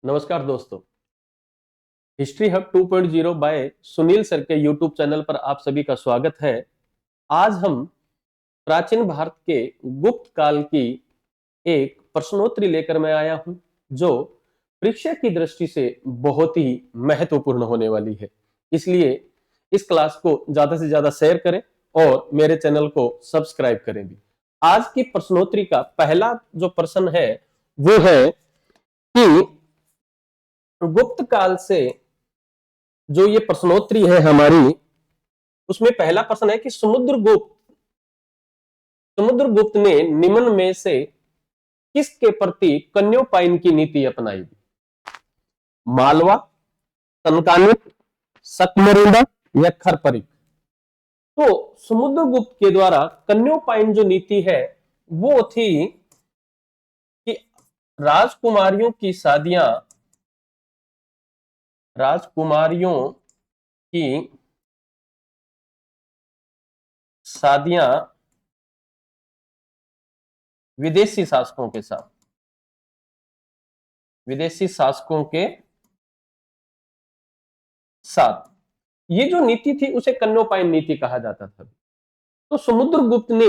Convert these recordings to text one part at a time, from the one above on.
नमस्कार दोस्तों। History hub 2.0 by Sunil sir के यूट्यूब चैनल पर आप सभी का स्वागत है। आज हम प्राचीन भारत के गुप्त काल की एक प्रश्नोत्तरी लेकर मैं आया हूं, जो परीक्षा की दृष्टि से बहुत ही महत्वपूर्ण होने वाली है। इसलिए इस क्लास को ज्यादा से ज्यादा शेयर करें और मेरे चैनल को सब्सक्राइब करें भी। आज की प्रश्नोत्तरी का पहला जो प्रश्न है वो है कि गुप्त काल से जो ये प्रश्नोत्तरी है हमारी, उसमें पहला प्रश्न है कि समुद्रगुप्त ने निम्न में से किसके प्रति कन्योपायन की नीति अपनाई? मालवा, तनकानुक, सकमरुंडा या खरपरिक? तो समुद्रगुप्त के द्वारा कन्योपायन जो नीति है वो थी कि राजकुमारियों की शादियां विदेशी शासकों के साथ, ये जो नीति थी उसे कन्योपायन नीति कहा जाता था। तो समुद्रगुप्त ने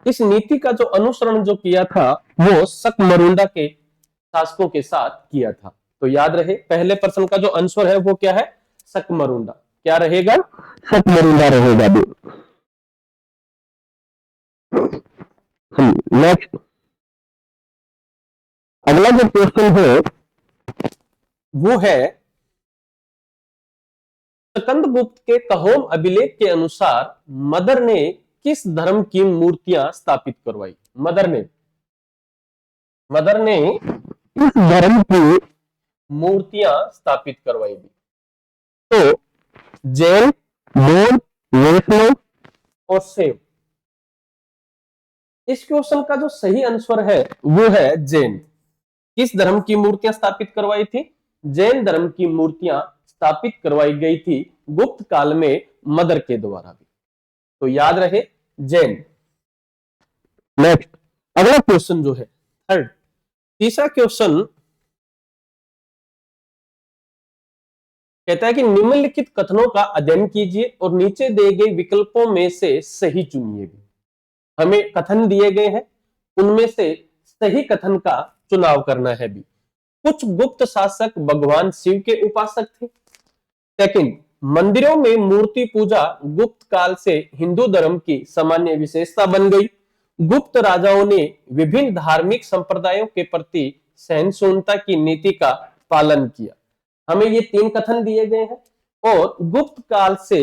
इस नीति का जो अनुसरण जो किया था वो सकमरुंडा के शासकों के साथ किया था। तो याद रहे, पहले प्रश्न का जो आंसर है वो क्या है? सकमरुंडा। क्या रहेगा? सकमरुंडा रहेगा। नेक्स्ट, अगला जो क्वेश्चन है वो है स्कंदगुप्त के कहोम अभिलेख के अनुसार मदर ने किस धर्म की मूर्तियां स्थापित करवाई? मदर ने किस धर्म की मूर्तियां स्थापित करवाई थी? तो जैन, बौद्ध, वैष्णव और शैव। इस क्वेश्चन का जो सही आंसर है वो है जैन। किस धर्म की मूर्तियां स्थापित करवाई थी? जैन धर्म की मूर्तियां स्थापित करवाई गई थी गुप्त काल में मदर के द्वारा भी। तो याद रहे, जैन। नेक्स्ट, अगला क्वेश्चन जो है थर्ड, तीसरा क्वेश्चन कहता है कि निम्नलिखित कथनों का अध्ययन कीजिए और नीचे दिए गए विकल्पों में से सही चुनिए भी। हमें कथन दिए गए हैं, उनमें से सही कथन का चुनाव करना है भी। कुछ गुप्त शासक भगवान शिव के उपासक थे। सेकंड, मंदिरों में मूर्ति पूजा गुप्त काल से हिंदू धर्म की सामान्य विशेषता बन गई। गुप्त राजाओं ने विभिन्न धार्मिक संप्रदायों के प्रति सहिष्णुता की नीति का पालन किया। हमें ये तीन कथन दिए गए हैं और गुप्त काल से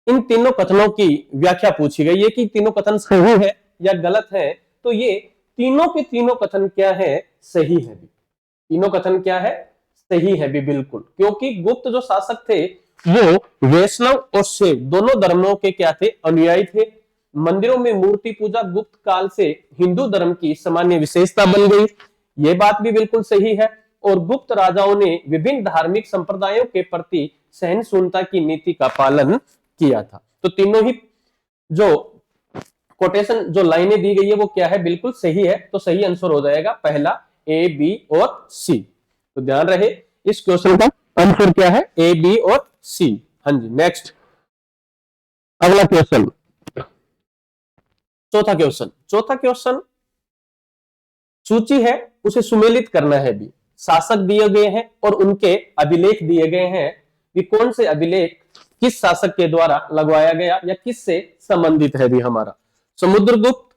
इन तीनों कथनों की व्याख्या पूछी गई है कि तीनों कथन सही है या गलत है। तो ये तीनों के तीनों कथन क्या है? सही है भी। तीनों कथन क्या है? सही है भी, बिल्कुल। क्योंकि गुप्त जो शासक थे वो वैष्णव और शैव दोनों धर्मों के क्या थे? अनुयायी थे। मंदिरों में मूर्ति पूजा गुप्त काल से हिंदू धर्म की सामान्य विशेषता बन गई, ये बात भी बिल्कुल सही है। और गुप्त राजाओं ने विभिन्न धार्मिक संप्रदायों के प्रति सहिष्णुता की नीति का पालन किया था। तो तीनों ही जो कोटेशन जो लाइनें दी गई है वो क्या है? बिल्कुल सही है। तो सही आंसर हो जाएगा पहला, ए, बी और सी। तो ध्यान रहे, इस क्वेश्चन का आंसर क्या है? ए, बी और सी। हाँ जी। नेक्स्ट, अगला क्वेश्चन, चौथा क्वेश्चन सूची है, उसे सुमेलित करना है भी। शासक दिए गए हैं और उनके अभिलेख दिए गए हैं कि कौन से अभिलेख किस शासक के द्वारा लगवाया गया या किससे संबंधित है भी हमारा। समुद्रगुप्त,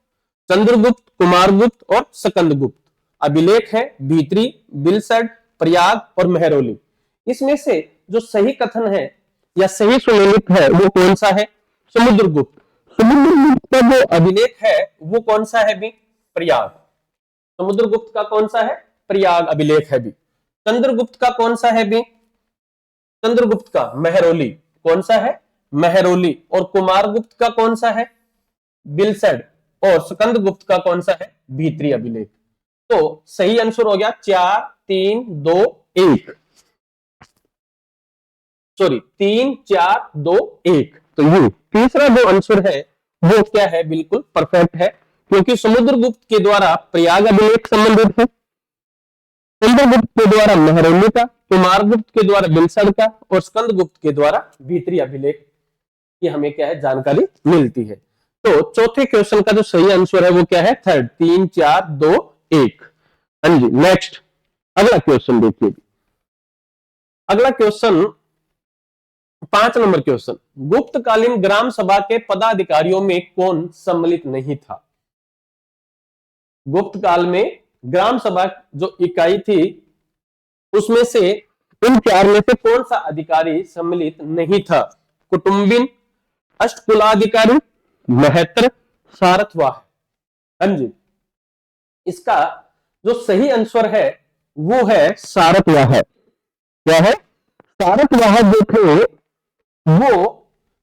चंद्रगुप्त, कुमारगुप्त और स्कंदगुप्त। अभिलेख है भीतरी, बिलसड, प्रयाग और मेहरौली। इसमें से जो सही कथन है या सही सुमेलित है वो कौन सा है? समुद्रगुप्त का जो अभिलेख है वो कौन सा है भी? प्रयाग। समुद्रगुप्त का कौन सा है? प्रयाग अभिलेख है भी। चंद्रगुप्त का कौन सा है भी? चंद्रगुप्त का मेहरौली। कौन सा है? मेहरौली। और कुमारगुप्त का कौन सा है? बिलसड। और स्कंदगुप्त का कौन सा है? भीतरी अभिलेख। तो सही आंसर हो गया 4, 3, 2, 1। सॉरी, 3, 4, 2, 1। तो ये तीसरा जो आंसर है वो क्या है? बिल्कुल परफेक्ट है, क्योंकि समुद्रगुप्त के द्वारा प्रयाग अभिलेख संबंधित है। चंद्रगुप्त के द्वारा महरौली का, कुमारगुप्त के द्वारा बिलसड़ का और स्कंदगुप्त के द्वारा भीतरी अभिलेख की हमें क्या है जानकारी मिलती है। तो चौथे क्वेश्चन का जो सही आंसर है वो क्या है? थर्ड, 3 4 2 1। हाँ जी, नेक्स्ट अगला क्वेश्चन देखिए। अगला क्वेश्चन 5 नंबर क्वेश्चन, गुप्तकालीन ग्राम सभा के पदाधिकारियों में कौन सम्मिलित नहीं था? गुप्त काल में ग्राम सभा जो इकाई थी उसमें से इन 4 में से कौन सा अधिकारी सम्मिलित नहीं था? कुटुंबिन, अष्टकुलाधिकारी, महत्र, सारथवाह। हाँ जी, इसका जो सही आंसर है वो है सारथवाह। क्या है? सारथवाह जो थे वो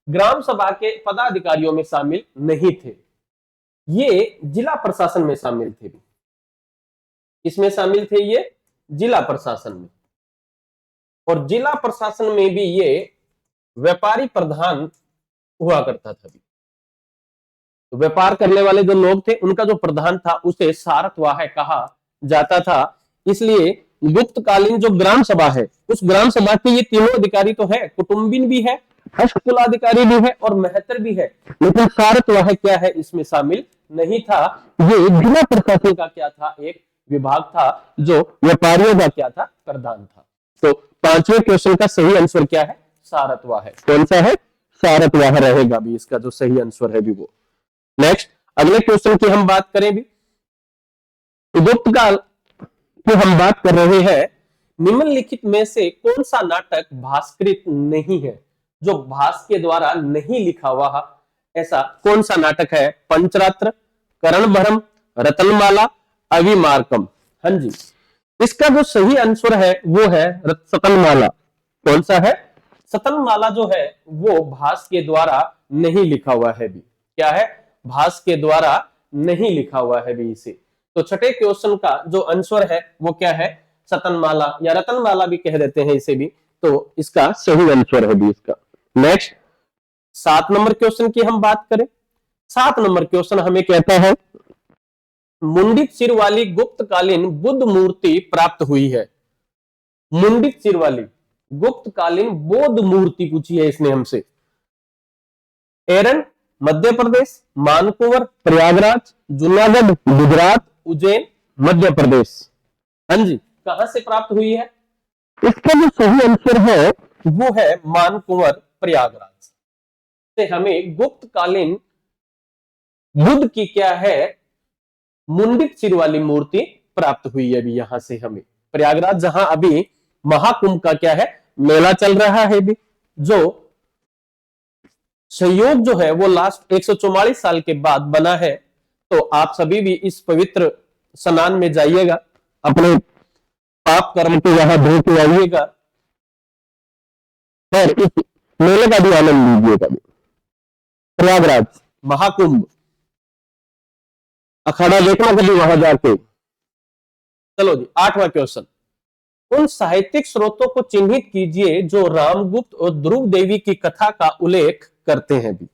ग्राम सभा के पदाधिकारियों में शामिल नहीं थे, ये जिला प्रशासन में शामिल थे। इसमें शामिल थे ये जिला प्रशासन में, और जिला प्रशासन में भी ये व्यापारी प्रधान हुआ करता था। तो व्यापार करने वाले जो लोग थे उनका जो प्रधान था उसे सारथवाह कहा जाता था। इसलिए गुप्तकालीन जो ग्राम सभा है उस ग्राम सभा के ये तीनों अधिकारी तो है, कुटुंबिन भी है, अष्टकुलाधिकारी भी है और महतर भी है, लेकिन सारथवाह क्या है इसमें शामिल नहीं था। ये जिला प्रशासन का क्या था? एक विभाग था जो व्यापारियों का क्या था? प्रधान था। तो 5वें क्वेश्चन का सही आंसर क्या है? सारथवाह। कौन सा है? सारथवाह रहेगा भी इसका जो सही आंसर है भी वो। नेक्स्ट अगले क्वेश्चन की हम बात करें भी, गुप्त काल की हम बात कर रहे हैं। निम्नलिखित में से कौन सा नाटक भास्कृत नहीं है? जो भास के द्वारा नहीं लिखा हुआ ऐसा कौन सा नाटक है? पंचरात्र, करणभरम, रतनमाला, अविमार्कम। हाँ जी, इसका जो सही आंसर है वो है सतनमाला। कौन सा है? सतनमाला जो है वो भास के द्वारा नहीं लिखा हुआ है भी। क्या है? भास के द्वारा नहीं लिखा हुआ है भी इसे। तो छठे क्वेश्चन का जो आंसर है वो क्या है? सतनमाला या रतनमाला भी कह देते हैं इसे भी। तो इसका सही आंसर है भी इसका। नेक्स्ट 7 नंबर क्वेश्चन की हम बात करें। 7 नंबर क्वेश्चन हमें कहता है मुंडित सिर वाली गुप्तकालीन बुद्ध मूर्ति प्राप्त हुई है। मुंडित सिर वाली गुप्तकालीन बौद्ध मूर्ति पूछी है इसने हमसे। एरन मध्य प्रदेश, मानकुवर प्रयागराज, जूनागढ़ गुजरात, उज्जैन मध्य प्रदेश। हाँ जी, कहां से प्राप्त हुई है? इसका जो सही आंसर है वो है मानकुवर प्रयागराज से हमें गुप्तकालीन बुद्ध की क्या है? मुंडित सिर वाली मूर्ति प्राप्त हुई है अभी यहां से हमें प्रयागराज, जहां अभी महाकुंभ का क्या है? मेला चल रहा है भी। जो सहयोग जो है वो लास्ट 144 साल के बाद बना है। तो आप सभी भी इस पवित्र स्नान में जाइएगा, अपने पाप कर्म को यहां धो के आइएगा और इस मेले का भी आनंद लीजिएगा। प्रयागराज महाकुंभ अखाड़ा देखना कभी वहां जाके। चलो जी 8वां क्वेश्चन, उन साहित्यिक स्रोतों को चिन्हित कीजिए जो रामगुप्त और ध्रुव देवी की कथा का उल्लेख करते हैं भी।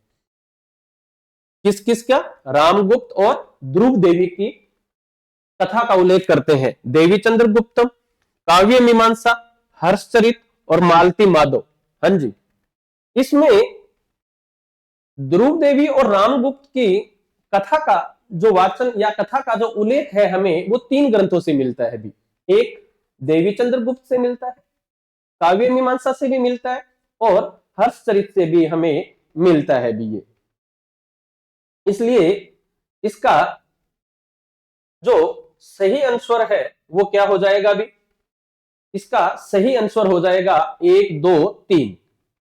किस किस का? रामगुप्त और ध्रुव देवी की कथा का उल्लेख करते हैं। देवी चंद्रगुप्तम, काव्य मीमांसा, हर्षचरित और मालती माधव। हाँ जी, इसमें ध्रुव देवी और रामगुप्त की कथा का जो वाचन या कथा का जो उल्लेख है हमें वो 3 ग्रंथों से मिलता है भी। एक देवी चंद्रगुप्त से मिलता है, काव्य मीमांसा से भी मिलता है और हर्षचरित से भी हमें मिलता है भी ये। इसलिए इसका जो सही आंसर है वो क्या हो जाएगा भी? इसका सही आंसर हो जाएगा 1 2 3।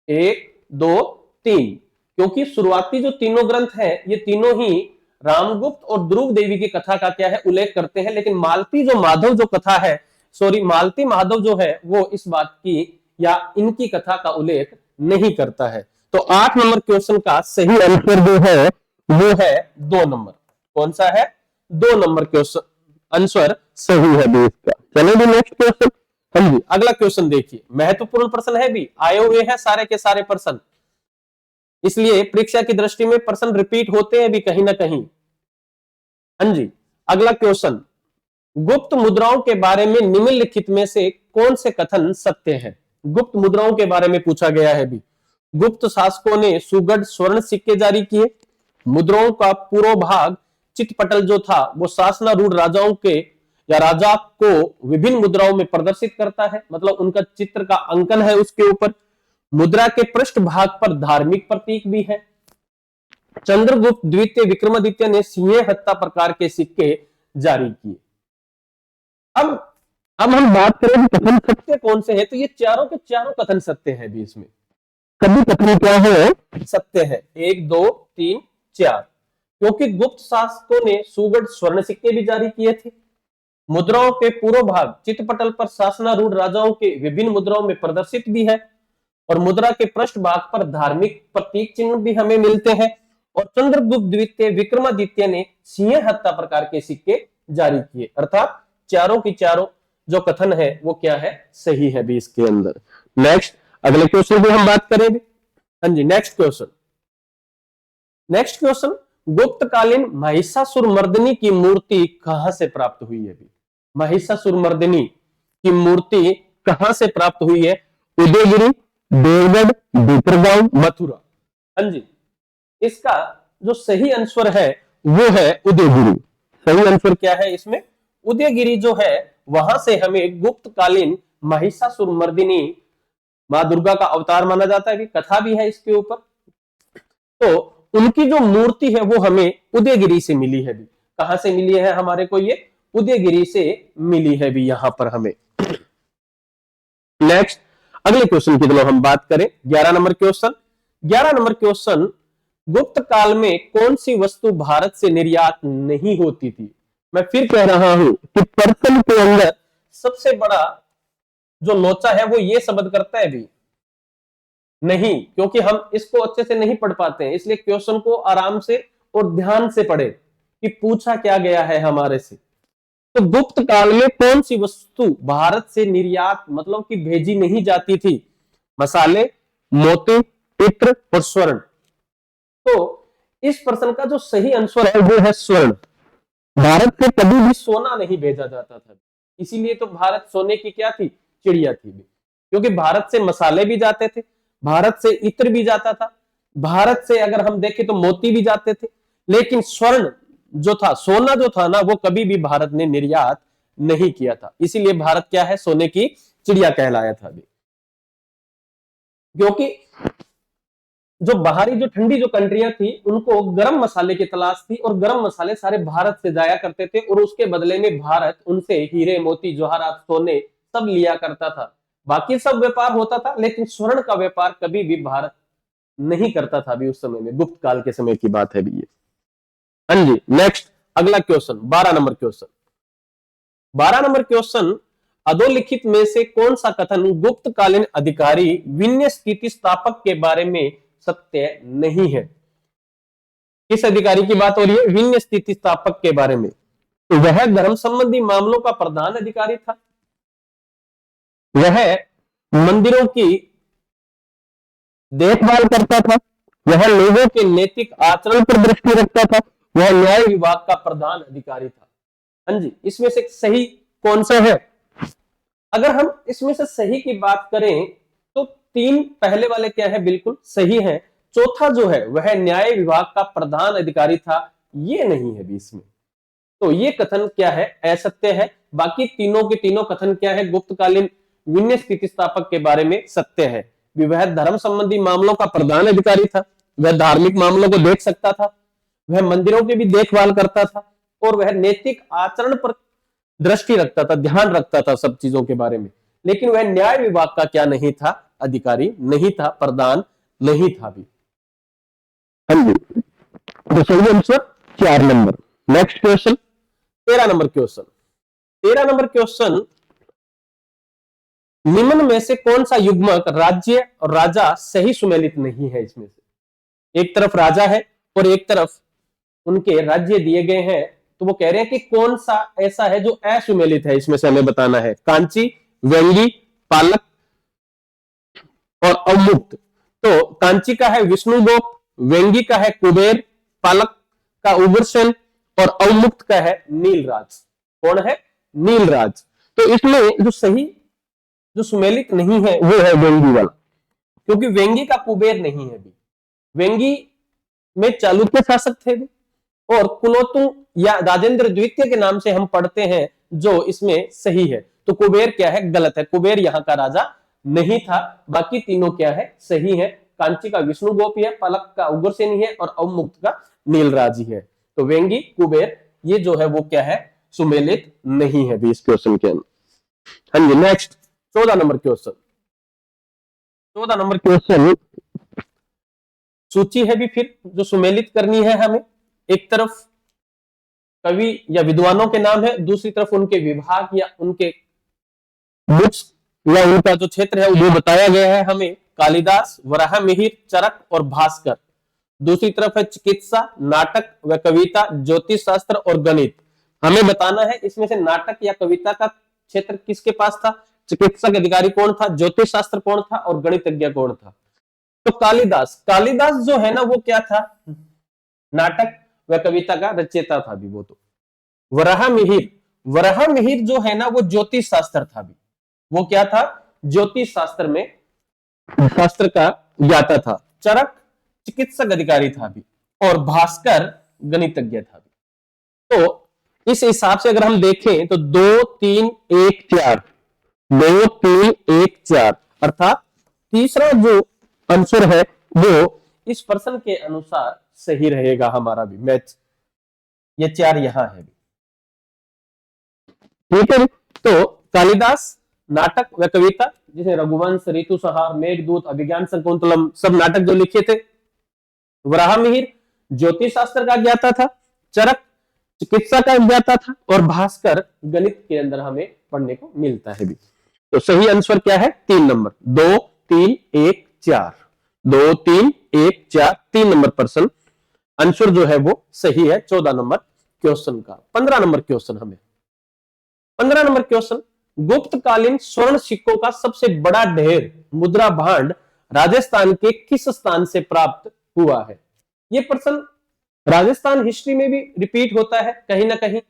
1 2 3, क्योंकि शुरुआती जो तीनों ग्रंथ हैं ये तीनों ही रामगुप्त और ध्रुव देवी की कथा का क्या है? उल्लेख करते हैं। लेकिन मालती जो माधव जो कथा है, सॉरी मालती माधव जो है वो इस बात की या इनकी कथा का उल्लेख नहीं करता है। तो 8 नंबर क्वेश्चन का सही आंसर जो है वो है 2 नंबर। कौन सा है? 2 नंबर क्वेश्चन आंसर सही है भी इसका। चलो भी नेक्स्ट क्वेश्चन। हाँ जी, अगला क्वेश्चन देखिए, महत्वपूर्ण प्रश्न है भी, आए हुए हैं सारे के सारे प्रश्न, इसलिए परीक्षा की दृष्टि में प्रश्न रिपीट होते हैं भी कहीं ना कहीं। हाँ जी, अगला क्वेश्चन गुप्त मुद्राओं के बारे में निम्नलिखित में से कौन से कथन सत्य हैं? गुप्त मुद्राओं के बारे में पूछा गया है भी। गुप्त शासकों ने सुगढ़ स्वर्ण सिक्के जारी किए। मुद्राओं का पूर्व भाग चितपटल जो था वो शासनारूढ़ राजाओं के या राजा को विभिन्न मुद्राओं में प्रदर्शित करता है, मतलब उनका चित्र का अंकन है उसके ऊपर। मुद्रा के पृष्ठ भाग पर धार्मिक प्रतीक भी है। चंद्रगुप्त द्वितीय विक्रमादित्य ने सिंह हत्ता प्रकार के सिक्के जारी किए। अब हम बात करें कथन सत्य कौन से हैं, तो ये चारों के चारों कथन सत्य हैं भी। इसमें सभी कथन क्या है? सत्य है। 1 2 3 4। क्योंकि गुप्त शासकों ने सुगढ़ स्वर्ण सिक्के भी जारी किए थे। मुद्राओं के पूर्व भाग चित्रपटल पर शासनारूढ़ राजाओं के विभिन्न मुद्राओं में प्रदर्शित भी है, और मुद्रा के पृष्ठ भाग पर धार्मिक प्रतीक चिन्ह भी हमें मिलते हैं। और चंद्रगुप्त द्वितीय विक्रमादित्य ने सिंह हत्ता प्रकार के सिक्के जारी किए। अर्थात चारों की चारों जो कथन है वो क्या है? सही है भी इसके अंदर। नेक्स्ट अगले क्वेश्चन की हम बात करेंगे। हाँ जी, नेक्स्ट क्वेश्चन, गुप्तकालीन महिषासुरमर्दिनी की मूर्ति कहां से प्राप्त हुई है? महिषासुरमर्दिनी की मूर्ति कहां से प्राप्त हुई है? उदयगिरी, देवगढ़, भीतरगांव, मथुरा। हाँ जी, इसका जो सही आंसर है वो है उदयगिरी। सही आंसर क्या है इसमें? उदयगिरी जो है वहां से हमें गुप्तकालीन महिषासुरमर्दिनी मां दुर्गा का अवतार माना जाता है कि कथा भी है इसके ऊपर। तो उनकी जो मूर्ति है वो हमें उदयगिरी से मिली है भी। कहां से मिली है हमारे को? ये उदयगिरी से मिली है भी यहां पर हमें। नेक्स्ट अगले क्वेश्चन की तरफ हम बात करें। 11 नंबर क्वेश्चन, गुप्त काल में कौन सी वस्तु भारत से निर्यात नहीं होती थी? मैं फिर कह रहा हूं कि पर्सन के अंदर सबसे बड़ा जो लोचा है वो ये शब्द करता है भी नहीं, क्योंकि हम इसको अच्छे से नहीं पढ़ पाते हैं, इसलिए क्वेश्चन को आराम से और ध्यान से पढ़े कि पूछा क्या गया है हमारे से। तो गुप्त काल में कौन सी वस्तु भारत से निर्यात मतलब कि भेजी नहीं जाती थी? मसाले, मोती, इत्र और स्वर्ण। तो इस प्रश्न का जो सही आंसर है वो है स्वर्ण। भारत से कभी भी सोना नहीं भेजा जाता था, इसीलिए तो भारत सोने की क्या थी? चिड़िया थी भी। क्योंकि भारत से मसाले भी जाते थे, भारत से इत्र भी जाता था, भारत से अगर हम देखें तो मोती भी जाते थे, लेकिन स्वर्ण जो था, सोना जो था ना, वो कभी भी भारत ने निर्यात नहीं किया था। इसीलिए भारत क्या है? सोने की चिड़िया कहलाया था अभी। क्योंकि जो बाहरी जो ठंडी जो कंट्रियां थी उनको गर्म मसाले की तलाश थी, और गर्म मसाले सारे भारत से जाया करते थे, और उसके बदले में भारत उनसे हीरे, मोती, जवाहरात, सोने सब लिया करता था। बाकी सब व्यापार होता था, लेकिन स्वर्ण का व्यापार कभी भी भारत नहीं करता था अभी उस समय में। गुप्त काल के समय की बात है भी ये। हाँ जी, नेक्स्ट अगला क्वेश्चन 12 नंबर क्वेश्चन, अधोलिखित में से कौन सा कथन गुप्तकालीन अधिकारी विन्य स्थिति स्थापक के बारे में सत्य नहीं है? किस अधिकारी की बात हो रही है? विन्य स्थिति स्थापक के बारे में। तो वह धर्म संबंधी मामलों का प्रधान अधिकारी था, वह मंदिरों की देखभाल करता था, वह लोगों के नैतिक आचरण पर दृष्टि रखता था, वह न्याय विभाग का प्रधान अधिकारी था। हाँ जी, इसमें से सही कौन सा है? अगर हम इसमें से सही की बात करें तो 3 पहले वाले क्या है? बिल्कुल सही है। चौथा जो है वह न्याय विभाग का प्रधान अधिकारी था, ये नहीं है भी इसमें। तो ये कथन क्या है? असत्य है। बाकी तीनों के तीनों कथन क्या है? गुप्तकालीन विन्य स्थिति स्थापक के बारे में सत्य है। वह धर्म संबंधी मामलों का प्रधान अधिकारी था, वह धार्मिक मामलों को देख सकता था, वह मंदिरों की भी देखभाल करता था, और वह नैतिक आचरण पर दृष्टि रखता था, ध्यान रखता था सब चीजों के बारे में। लेकिन वह न्याय विभाग का क्या नहीं था? अधिकारी नहीं था, प्रधान नहीं था भी। हाँ जी, तो सही answer 4 number. Next question 13 number question, निम्न में से कौन सा युग्मक राज्य और राजा सही सुमेलित नहीं है? इसमें से एक तरफ राजा है और एक तरफ उनके राज्य दिए गए हैं, तो वो कह रहे हैं कि कौन सा ऐसा है जो असुमेलित है? इसमें से हमें बताना है। कांची, वेंगी, पालक और अवमुक्त। तो कांची का है विष्णुगोप, वेंगी का है कुबेर, पालक का उग्रसेन और अवमुक्त का है नीलराज। कौन है? नीलराज। तो इसमें जो सही जो सुमेलित नहीं है वो है वेंगी वाला, क्योंकि वेंगी का कुबेर नहीं है भी। वेंगी में चालुक्य शासक थे भी, और कुलोत्तुंग या राजेंद्र द्वितीय के नाम से हम पढ़ते हैं, जो इसमें सही है। तो कुबेर क्या है, गलत है, कुबेर यहाँ का राजा नहीं था। बाकी तीनों क्या है, सही है। कांची का विष्णु गोपी है, पलक का उग्रसेनी है, और अवमुक्त का नीलराज ही है। तो वेंगी कुबेर ये जो है वो क्या है, सुमेलित नहीं है भी इस क्वेश्चन के अंदर। हाँ जी, next 14 number question. 14 number question सूची है भी फिर जो सुमेलित करनी है हमें। एक तरफ कवि या विद्वानों के नाम है, दूसरी तरफ उनके विभाग या उनके बुक्स या उनका जो क्षेत्र है वो बताया गया है हमें। कालिदास, वराहमिहिर, चरक और भास्कर। दूसरी तरफ है चिकित्सा, नाटक व कविता, ज्योतिष शास्त्र और गणित। हमें बताना है इसमें से नाटक या कविता का क्षेत्र किसके पास था, चिकित्सा के अधिकारी कौन था, ज्योतिष शास्त्र कौन था और गणितज्ञ कौन था। तो कालिदास जो है ना वो क्या था, नाटक व कविता का रचयिता था भी वो। तो वराहमिहिर जो है ना वो ज्योतिष शास्त्र था भी। वो क्या था, ज्योतिष शास्त्र में शास्त्र का ज्ञाता था। चरक चिकित्सक अधिकारी था भी, और भास्कर गणितज्ञ था भी। तो इस हिसाब से अगर हम देखें तो 2 3 1 4 2 3 1 4 अर्थात तीसरा जो आंसर है वो इस प्रश्न के अनुसार सही रहेगा हमारा भी मैच। ये 4 यहां है भी, ठीक है। तो कालिदास नाटक व कविता, जिसे रघुवंश, ऋतुसंहार, मेघदूत, अभिज्ञान शकुंतलम सब नाटक जो लिखे थे। वराहमिहिर ज्योतिष शास्त्र का ज्ञाता था, चरक चिकित्सा का ज्ञाता था, और भास्कर गणित के अंदर हमें पढ़ने को मिलता है भी। तो सही आंसर क्या है, 3 नंबर, 2 3 1 4 2 3 1 4 3 नंबर प्रश्न आंसर जो है वो सही है 14 नंबर क्वेश्चन का। 15 नंबर क्वेश्चन हमें 15 नंबर क्वेश्चन, गुप्तकालीन स्वर्ण सिक्कों का सबसे बड़ा ढेर मुद्रा भांड राजस्थान के किस स्थान से प्राप्त हुआ है। यह प्रश्न राजस्थान हिस्ट्री में भी रिपीट होता है कहीं ना कहीं,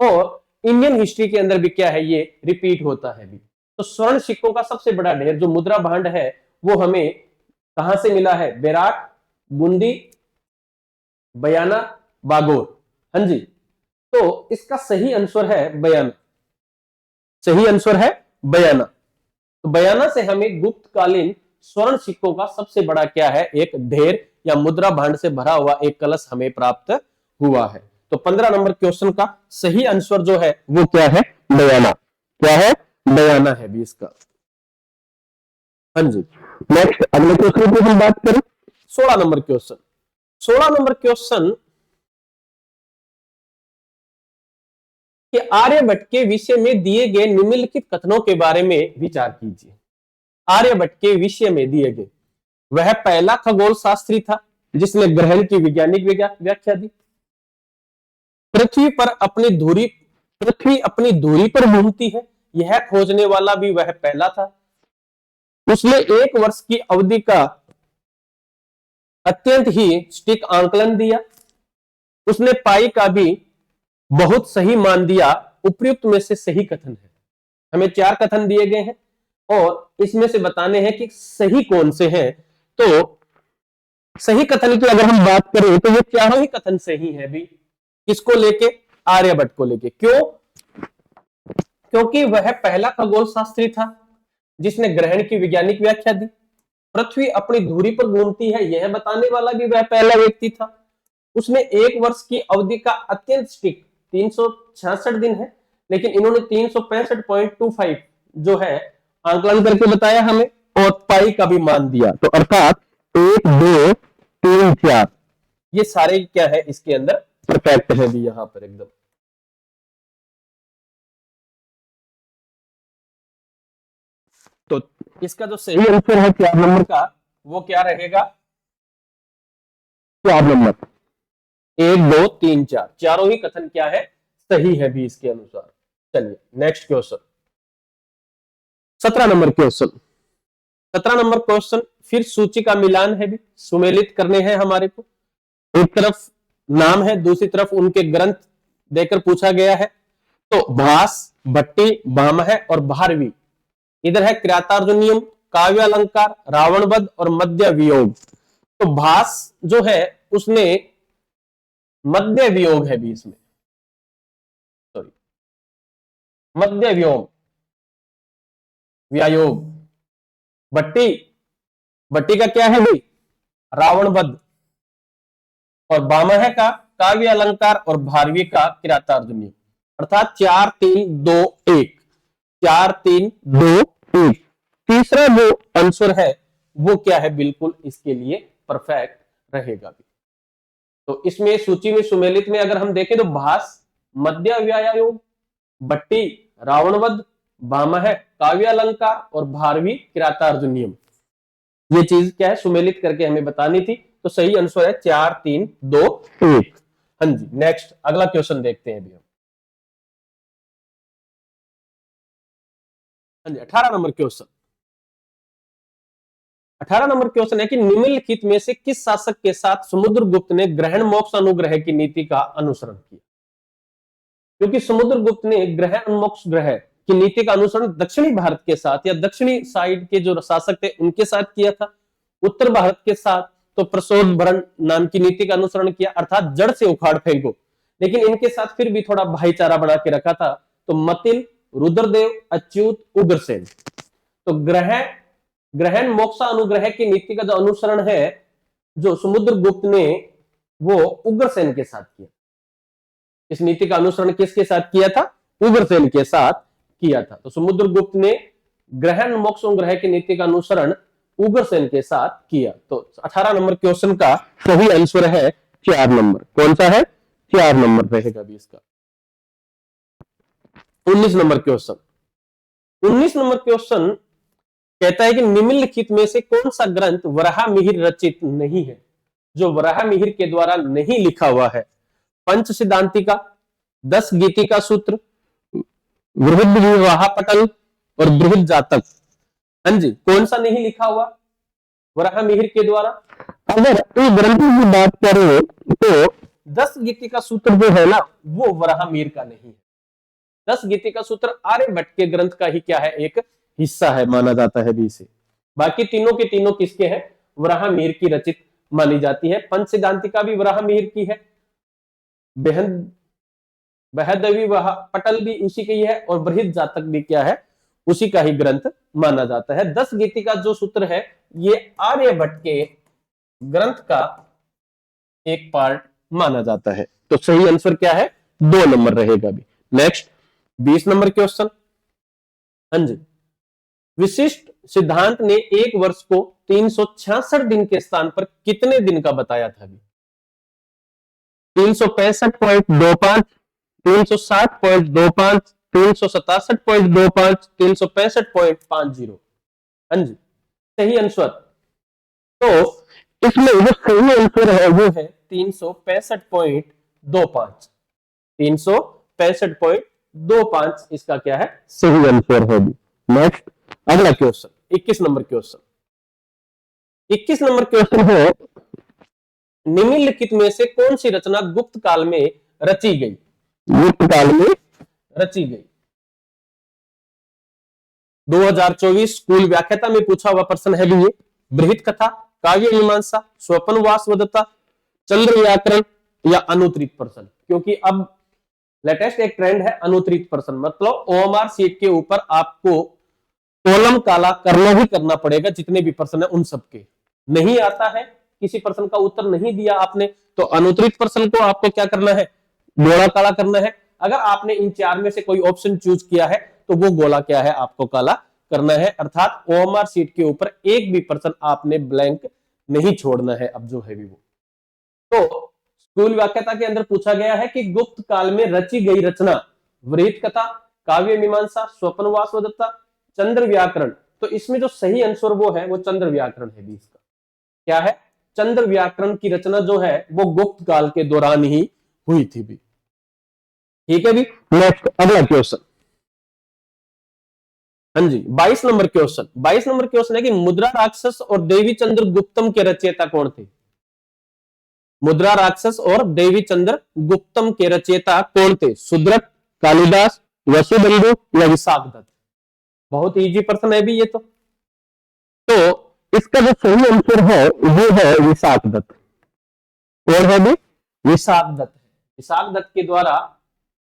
और इंडियन हिस्ट्री के अंदर भी क्या है ये रिपीट होता है भी। तो स्वर्ण सिक्कों का सबसे बड़ा ढेर जो मुद्रा भांड है वो हमें कहां से मिला है, बेराट, बूंदी, बयाना, बागोर। हाँ जी, तो इसका सही आंसर है बयाना। सही आंसर है बयाना। तो बयाना से हमें गुप्तकालीन स्वर्ण सिक्कों का सबसे बड़ा क्या है, एक ढेर या मुद्रा भांड से भरा हुआ एक कलश हमें प्राप्त हुआ है। तो 15 नंबर क्वेश्चन का सही आंसर जो है वो क्या है, बयाना। क्या है, बयाना है भी इसका। हाँ जी, नेक्स्ट अगले क्वेश्चन की हम बात करें, 16 नंबर क्वेश्चन। 16 नंबर क्वेश्चन कि आर्यभट्ट के विषय में दिए गए निम्नलिखित कथनों के बारे में विचार कीजिए। आर्यभट्ट के विषय में दिए गए, वह पहला खगोल शास्त्री था जिसने ग्रहण की वैज्ञानिक व्याख्या दी। पृथ्वी अपनी धुरी पर घूमती है, यह खोजने वाला भी वह पहला था। उसने 1 वर्ष की अवधि का अत्यंत ही सटीक आंकलन दिया। उसने पाई का भी बहुत सही मान दिया। उपयुक्त में से सही कथन है। हमें 4 कथन दिए गए हैं और इसमें से बताने हैं कि सही कौन से हैं। तो सही कथन की अगर हम बात करें तो ये चारों ही कथन सही है भी। किसको लेके, आर्यभट्ट को लेके। क्यों, क्योंकि वह पहला खगोल शास्त्री था जिसने ग्रहण की वैज्ञानिक व्याख्या दी। पृथ्वी अपनी धुरी पर घूमती है यह बताने वाला भी वह पहला व्यक्ति था। उसने 1 वर्ष की अवधि का अत्यंत सटीक 366 दिन है, लेकिन इन्होंने 365.25 जो है आंकलन करके बताया हमें, और पाई का भी मान दिया। तो अर्थात 1 2 3 4 ये सारे क्या है इसके अंदर परफेक्ट है भी यहां पर एकदम। तो इसका जो सही आंसर है 4 नंबर का वो क्या रहेगा, 4 नंबर, 1 2 3 4 चारों ही कथन क्या है, सही है भी इसके अनुसार। चलिए next question, 17 number question. 17 number question फिर सूची का मिलान है भी, सुमेलित करने हैं हमारे को। एक तरफ नाम है, दूसरी तरफ उनके ग्रंथ देकर पूछा गया है। तो भास, भट्टी, भामह और भारवी। इधर है क्रियातार्जुनीयम, काव्य अलंकार, रावणवध और मध्य वियोग। तो भास जो है उसने मध्य वियोग है भी इसमें, सॉरी मध्य वियोग व्यायोग। भट्टी, भट्टी का क्या है भाई, रावणवध। और बामह का काव्य अलंकार और भारवी का किरातार्जुनीय। अर्थात 4 3 2 1, 4 3 2 1। तीसरा जो आंसर है वो क्या है, बिल्कुल इसके लिए परफेक्ट रहेगा भी। तो इसमें सूची में सुमेलित में अगर हम देखें तो भास, मध्य व्यायोग, भट्टी, रावणवध, बामह काव्य अलंकार और भारवी किरातार्जुनीयम, ये चीज क्या है सुमेलित करके हमें बतानी थी। तो सही आंसर है 4 3 2 1। हाँ जी, नेक्स्ट अगला क्वेश्चन देखते हैं अभी हम। हाँ जी, 18 नंबर क्वेश्चन। 18 नंबर क्वेश्चन है कि निम्नलिखित में से किस शासक के साथ समुद्रगुप्त ने ग्रहण मोक्ष अनुग्रह की नीति का अनुसरण किया। क्योंकि समुद्रगुप्त ने ग्रहण मोक्ष ग्रह की नीति का अनुसरण दक्षिणी भारत के साथ या दक्षिणी साइड के जो शासक थे उनके साथ किया था। उत्तर भारत के साथ तो प्रसोदभरण नाम की नीति का अनुसरण किया, अर्थात जड़ से उखाड़ फेंको। लेकिन इनके साथ फिर भी थोड़ा भाईचारा बना के रखा था। तो मतिल, रुद्रदेव, अच्युत, उग्रसेन। तो ग्रहण मोक्षा अनुग्रह की नीति का जो अनुसरण है जो समुद्रगुप्त ने वो उग्रसेन के साथ किया। इस नीति का अनुसरण किसके साथ किया था, उग्रसेन के साथ किया था। तो समुद्रगुप्त ने ग्रहण मोक्ष अनुग्रह की नीति का अनुसरण उग्रसेन के साथ किया। तो 18 नंबर क्वेश्चन का सही आंसर है 4 नंबर। कौन सा है, 4 नंबर रहेगा भी इसका। 19 नंबर क्वेश्चन। 19 नंबर क्वेश्चन कहता है कि निम्नलिखित में से कौन सा ग्रंथ वराहमिहिर रचित नहीं है, जो वराहमिहिर के द्वारा नहीं लिखा हुआ है। पंच सिद्धांतिका, 10 गीतिका सूत्र, बृहद विवाह पटल और बृहद जातक। हाँ जी, कौन सा नहीं लिखा हुआ वराहमिहिर के द्वारा। अगर इस ग्रंथों की बात करें तो 10 गीतिका सूत्र जो है ना वो वराहमिहिर का नहीं है। 10 गीतिका सूत्र आर्यभट्ट के ग्रंथ का ही क्या है, एक हिस्सा है माना जाता है भी इसे। बाकी तीनों के तीनों किसके हैं, वराहमिहिर की रचित मानी जाती है। पंच सिद्धांतिका भी वराहमिहिर की है, बृहद विवाह पटल भी उसी की है और बृहद जातक भी क्या है, उसी का ही ग्रंथ माना जाता है। 10 गीतिका जो सूत्र है ये आर्यभट्ट के ग्रंथ का एक पार्ट माना जाता है। तो सही आंसर क्या है, 2 नंबर रहेगा भी। Next 20 number question. हाँ जी, विशिष्ट सिद्धांत ने एक वर्ष को 366 दिन के स्थान पर कितने दिन का बताया था अभी। 365.25, 360.25, 367.25, 365.50। हाँ जी, सही आंसर। तो इसमें जो सही आंसर है वो है 365.25। 365.25 इसका क्या है, सही आंसर है। नेक्स्ट अगला question 21 number question. 21 number question है निम्नलिखित में से कौन सी रचना गुप्त काल में रची गई। गुप्त काल में रची गई। 2024 स्कूल व्याख्याता में पूछा हुआ प्रश्न है भी ये। बृहत कथा, काव्य मीमांसा, स्वपन वासवदत्ता, चंद्र व्याकरण या अनुत्तरित प्रश्न। क्योंकि अब लेटेस्ट एक ट्रेंड है अनुत्तरित प्रश्न, मतलब ओएमआर सीट के ऊपर आपको कॉलम काला करना ही करना पड़ेगा। जितने भी प्रश्न है उन सबके नहीं आता है, किसी प्रश्न का उत्तर नहीं दिया आपने तो अनुत्तरित प्रश्न को आपको क्या करना है, गोला काला करना है। अगर आपने इन 4 में से कोई ऑप्शन चूज किया है तो वो गोला क्या है, आपको काला करना है। अर्थात ओएमआर सीट के ऊपर एक भी प्रश्न आपने ब्लैंक नहीं छोड़ना है। अब जो है भी वो तो स्कूल व्याख्याता के अंदर पूछा गया है कि गुप्त काल में रची गई रचना बृहत कथा, काव्य मीमांसा, स्वपन वासवदत्ता, चंद्र व्याकरण। तो इसमें जो सही आंसर वो है वो चंद्र व्याकरण है भी। इसका क्या है, चंद्र व्याकरण की रचना जो है वो गुप्त काल के दौरान ही हुई थी भी। ठीक है भी। नेक्स्ट अगला क्वेश्चन। हाँ जी, 22 नंबर क्वेश्चन। 22 नंबर क्वेश्चन है कि मुद्रा राक्षस और देवी चंद्र गुप्तम के रचयिता कौन थे। मुद्रा राक्षस और देवी चंद्र गुप्तम के रचयिता कौन थे। सुदृढ़, कालिदास, वसुबंधु या विशाखदत्त? बहुत इजी प्रश्न है भी ये तो इसका जो सही आंसर है वो है विशाखदत्त। कौन है भी? विशाखदत्त है। विशाखदत्त के द्वारा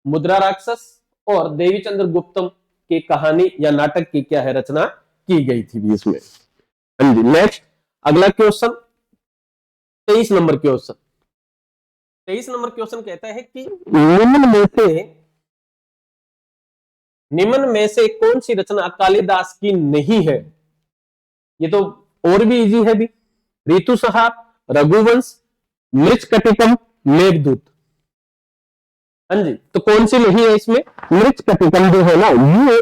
मुद्रा राक्षस और देवी चंद्र गुप्तम की कहानी या नाटक की क्या है रचना की गई थी भी इसमें। हाँ जी, नेक्स्ट अगला question 23 number question. 23 number question कहता है कि निम्न में से कौन सी रचना कालिदास की नहीं है? ये तो और भी इजी है भी। ऋतुसंहार, रघुवंश, मृच्छकटिकम, मेघदूत। हाँ जी, तो कौन सी नहीं है इसमें? मृच्छकटिकम जो है ना ये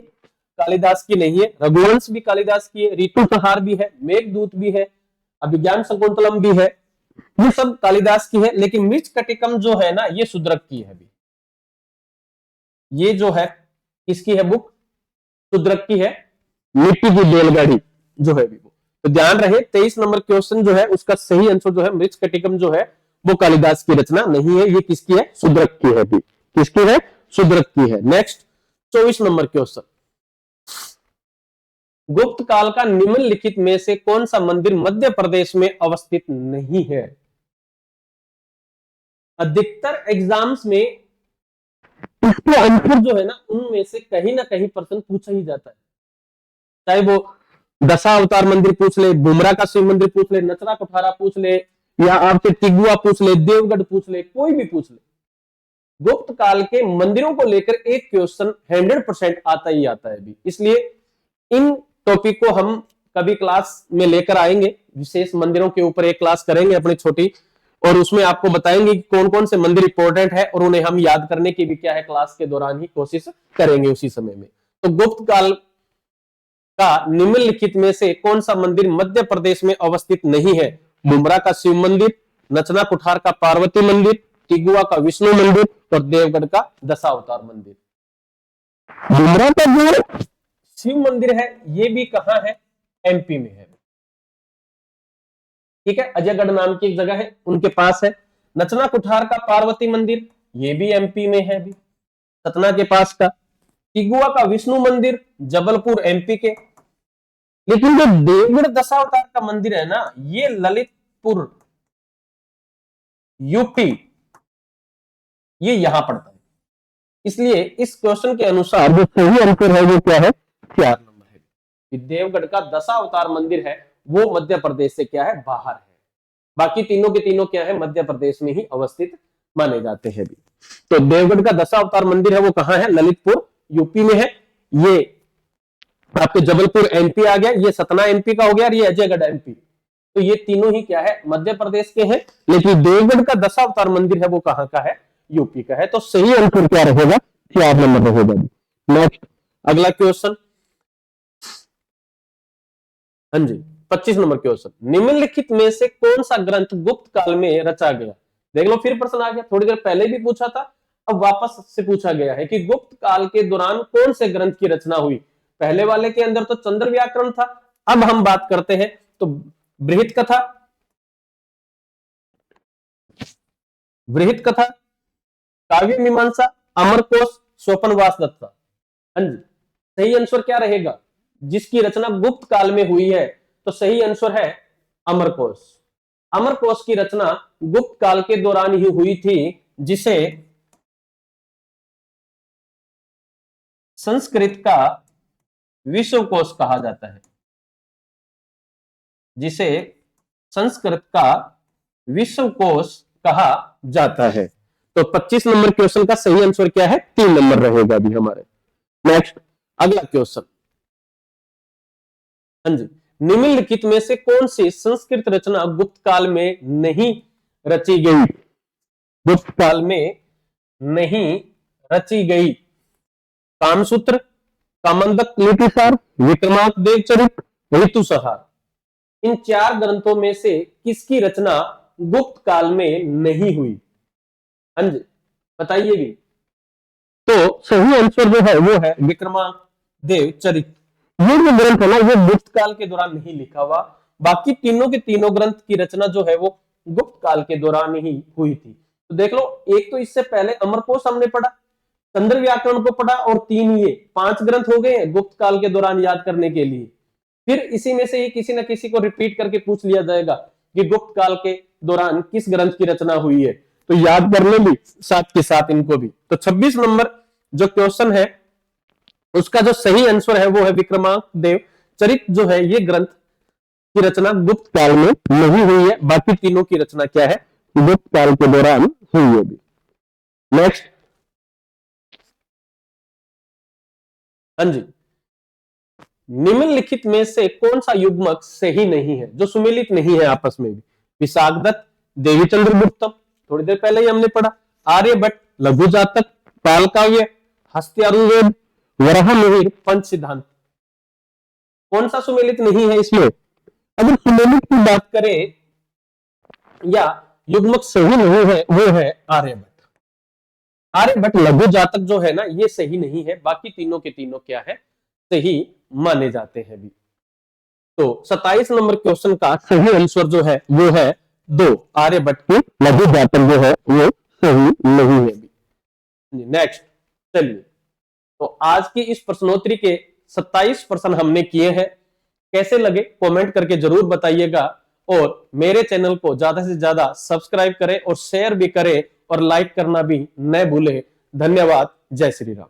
कालिदास की नहीं है। रघुवंश भी कालिदास की है, ऋतुसंहार भी है, मेघदूत भी है, अभिज्ञान शकुंतलम भी है, ये सब कालिदास की है। लेकिन मृच्छकटिकम जो है ना ये शूद्रक की है भी। ये जो है किसकी है बुक? शूद्रक की है, मिट्टी की बैलगाड़ी जो है भी वो। तो ध्यान रहे 23 नंबर क्वेश्चन जो है उसका सही आंसर जो है मृच्छकटिकम जो है वो कालिदास की रचना नहीं है, ये किसकी है? शूद्रक की है भी। किसकी है? शूद्रक की है। Next 24 number question. गुप्त काल का निम्नलिखित में से कौन सा मंदिर मध्य प्रदेश में अवस्थित नहीं है? अधिकतर एग्जाम्स में इसके आंसर जो है ना उनमें से कहीं ना कहीं प्रश्न पूछा ही जाता है। चाहे वो दशावतार मंदिर पूछ ले, बुमरा का शिव मंदिर पूछ ले, नचरा कोठारा पूछ ले, या आपसे टिगुआ पूछ ले, देवगढ़ पूछ ले, कोई भी पूछ ले, गुप्त काल के मंदिरों को लेकर एक क्वेश्चन 100% आता ही आता है भी। इसलिए इन टॉपिक को हम कभी क्लास में लेकर आएंगे, विशेष मंदिरों के ऊपर एक क्लास करेंगे अपनी छोटी, और उसमें आपको बताएंगे कि कौन कौन से मंदिर इंपॉर्टेंट है और उन्हें हम याद करने की भी क्या है क्लास के दौरान ही कोशिश करेंगे उसी समय में। तो गुप्त काल का निम्नलिखित में से कौन सा मंदिर मध्य प्रदेश में अवस्थित नहीं है? बुमरा का शिव मंदिर, नचना कुठार का पार्वती मंदिर, टिगुआ का विष्णु मंदिर और देवगढ़ का दशावतार मंदिर। बुमरा का जो शिव मंदिर है ये भी कहां है? एमपी में है। ठीक है, अजयगढ़ नाम की एक जगह है उनके पास है। नचना कुठार का पार्वती मंदिर ये भी एमपी में है भी, सतना के पास का। टिगुआ का विष्णु मंदिर जबलपुर एमपी के। लेकिन जो देवगढ़ दशावतार का मंदिर है ना ये ललितपुर यूपी, ये यहां पड़ता है। इसलिए इस क्वेश्चन के अनुसार जो सही आंसर है वो क्या है? 4 नंबर है। देवगढ़ का दशावतार मंदिर है वो मध्य प्रदेश से क्या है? बाहर है। बाकी तीनों के तीनों क्या है? मध्य प्रदेश में ही अवस्थित माने जाते हैं भी। तो देवगढ़ का दशावतार मंदिर है वो कहां है? ललितपुर यूपी में है। ये आपके जबलपुर एमपी आ गया, ये सतना एमपी का हो गया और ये अजयगढ़ एमपी। तो ये तीनों ही क्या है? मध्य प्रदेश के हैं। लेकिन देवगढ़ का दशावतार मंदिर है वो कहां का है? यूपी का है। तो सही आंसर क्या रहेगा? 4 नंबर रहेगा। नेक्स्ट अगला क्वेश्चन, हाँ जी 25 नंबर क्वेश्चन। निम्नलिखित में से कौन सा ग्रंथ गुप्त काल में रचा गया? देख लो फिर प्रश्न आ गया, थोड़ी देर पहले भी पूछा था, अब वापस से पूछा गया है कि गुप्त काल के दौरान कौन से ग्रंथ की रचना हुई? पहले वाले के अंदर तो चंद्र व्याकरण था, अब हम बात करते हैं तो बृहत कथा, बृहत कथा, काव्य मीमांसा, अमरकोश, स्वपनवास दत्ता। हाँ जी, सही आंसर क्या रहेगा? जिसकी रचना गुप्त काल में हुई है तो सही आंसर है अमरकोश। अमरकोश की रचना गुप्त काल के दौरान ही हुई थी, जिसे संस्कृत का विश्वकोश कहा जाता है, जिसे संस्कृत का विश्वकोश कहा जाता है। तो 25 नंबर क्वेश्चन का सही आंसर क्या है? 3 नंबर रहेगा भी हमारे। नेक्स्ट अगला क्वेश्चन, हाँ जी, निम्नलिखित में से कौन सी संस्कृत रचना गुप्त काल में नहीं रची गई? गुप्त काल में नहीं रची गई। कामसूत्र, कामंदक लिपिसार, विक्रमांक देवचरित, ऋतुसंहार। इन 4 ग्रंथों में से किसकी रचना गुप्त काल में नहीं हुई? हाँ जी बताइए भी। तो सही आंसर जो है वो है विक्रमांक देवचरित। ये जो ग्रंथ है ना ये गुप्त काल के दौरान नहीं लिखा हुआ, बाकी तीनों के तीनों ग्रंथ की रचना जो है वो गुप्त काल के दौरान ही हुई थी। तो देख लो, एक तो इससे पहले अमरकोश हमने पढ़ा, चंद्र व्याकरण को पढ़ा और 3 ये 5 ग्रंथ हो गए हैं गुप्त काल के दौरान याद करने के लिए। फिर इसी में से ही किसी न किसी को रिपीट करके पूछ लिया जाएगा कि गुप्त काल के दौरान किस ग्रंथ की रचना हुई है, तो याद कर लो भी साथ के साथ इनको भी। तो 26 नंबर जो क्वेश्चन है उसका जो सही आंसर है वो है विक्रमादेव चरित जो है ये ग्रंथ की रचना गुप्त काल में नहीं हुई है, बाकी तीनों की रचना क्या है गुप्त काल के दौरान हुई है भी। नेक्स्ट, हाँ जी, निम्नलिखित में से कौन सा युग्मक सही नहीं है, जो सुमेलित नहीं है आपस में भी? विशाखदत्त, देवीचंद्र गुप्तम, थोड़ी देर पहले ही हमने पढ़ा, आर्यभट्ट, लघु जातक, पाल काव्य, हस्त्यारुवेद, वराह मिहिर, पंच सिद्धांत। कौन सा सुमेलित नहीं है इसमें? अगर सुमेलित की बात करें या युग्मक सही नहीं है वो है आर्यभट्ट। आर्यभट्ट लघु जातक जो है ना ये सही नहीं है, बाकी तीनों के तीनों क्या है सही माने जाते हैं भी। तो 27 नंबर क्वेश्चन का सही आंसर जो है वो है 2, आर्यभट्ट की लघु जातक जो है वो सही नहीं है भी। नेक्स्ट, चलिए, तो आज की इस प्रश्नोत्तरी के 27 प्रश्न हमने किए हैं, कैसे लगे कमेंट करके जरूर बताइएगा, और मेरे चैनल को ज्यादा से ज्यादा सब्सक्राइब करें और शेयर भी करें और लाइक करना भी न भूलें। धन्यवाद, जय श्री राम।